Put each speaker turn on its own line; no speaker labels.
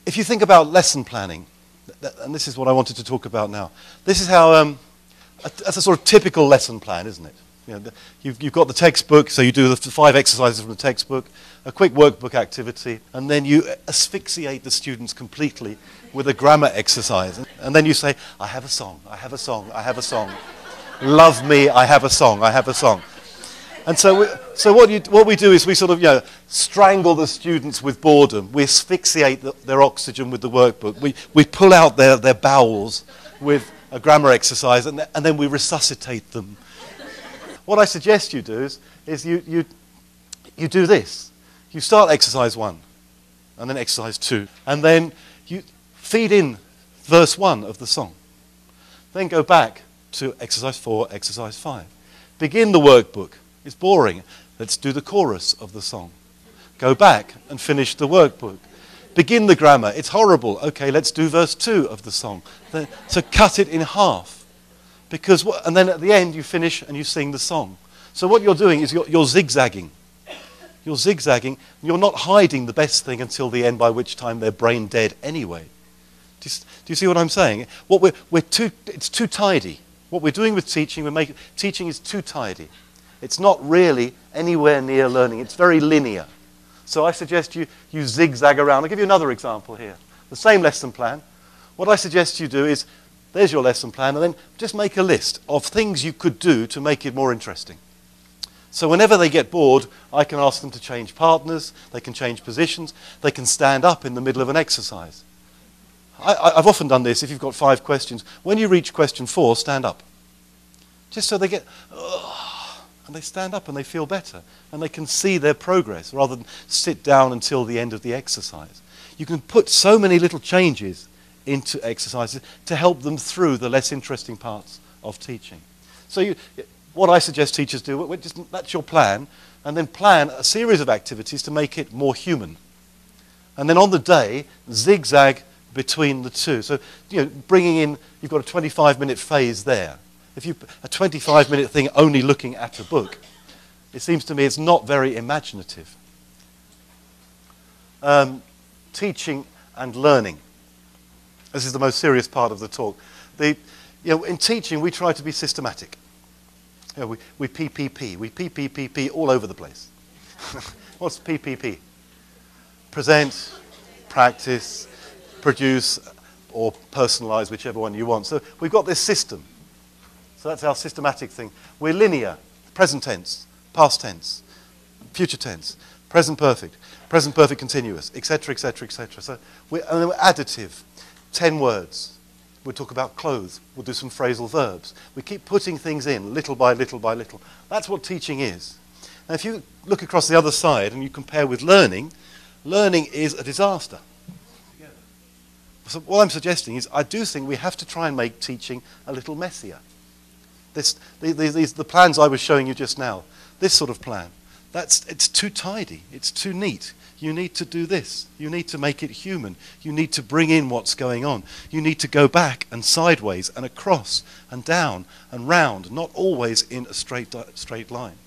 If you think about lesson planning, and this is what I wanted to talk about now, this is how, that's a sort of typical lesson plan, isn't it? You know, you've got the textbook, so you do the 5 exercises from the textbook, a quick workbook activity, and then you asphyxiate the students completely with a grammar exercise. And then you say, I have a song, I have a song, I have a song. Love me, I have a song, I have a song. And so what we do is we sort of, strangle the students with boredom. We asphyxiate their oxygen with the workbook. We pull out their bowels with a grammar exercise, and then we resuscitate them. What I suggest you do is you do this. You start exercise 1, and then exercise 2, and then you feed in verse 1 of the song. Then go back to exercise 4, exercise 5. Begin the workbook. It's boring. Let's do the chorus of the song. Go back and finish the workbook. Begin the grammar. It's horrible. Okay, let's do verse 2 of the song. So cut it in half. And then at the end you finish and you sing the song. So what you're doing is you're zigzagging. You're zigzagging. You're not hiding the best thing until the end, by which time they're brain dead anyway. Do you see what I'm saying? It's too tidy. What we're doing with teaching, teaching is too tidy. It's not really anywhere near learning. It's very linear. So I suggest you zigzag around. I'll give you another example here. The same lesson plan. What I suggest you do is, there's your lesson plan, and then just make a list of things you could do to make it more interesting. So whenever they get bored, I can ask them to change partners, they can change positions, they can stand up in the middle of an exercise. I've often done this if you've got 5 questions. When you reach question 4, stand up. Just so they get... and they stand up and they feel better. And they can see their progress rather than sit down until the end of the exercise. You can put so many little changes into exercises to help them through the less interesting parts of teaching. So what I suggest teachers do, that's your plan, and then plan a series of activities to make it more human. And then on the day, zigzag between the two. So, bringing in, you've got a 25-minute phase there. If a 25-minute thing only looking at a book, it seems to me it's not very imaginative. Teaching and learning. This is the most serious part of the talk. In teaching, we try to be systematic. We PPP. We PPP all over the place. What's PPP? Present, practice, produce, or personalize, whichever one you want. So we've got this system. So that's our systematic thing. We're linear, present tense, past tense, future tense, present perfect continuous, etc., etc., etc. So we're additive, 10 words. We'll talk about clothes. We'll do some phrasal verbs. We keep putting things in, little by little by little. That's what teaching is. Now, if you look across the other side and you compare with learning, learning is a disaster. So what I'm suggesting is I do think we have to try and make teaching a little messier. The plans I was showing you just now, this sort of plan, it's too tidy, it's too neat. You need to do this. You need to make it human. You need to bring in what's going on. You need to go back and sideways and across and down and round, not always in a straight line.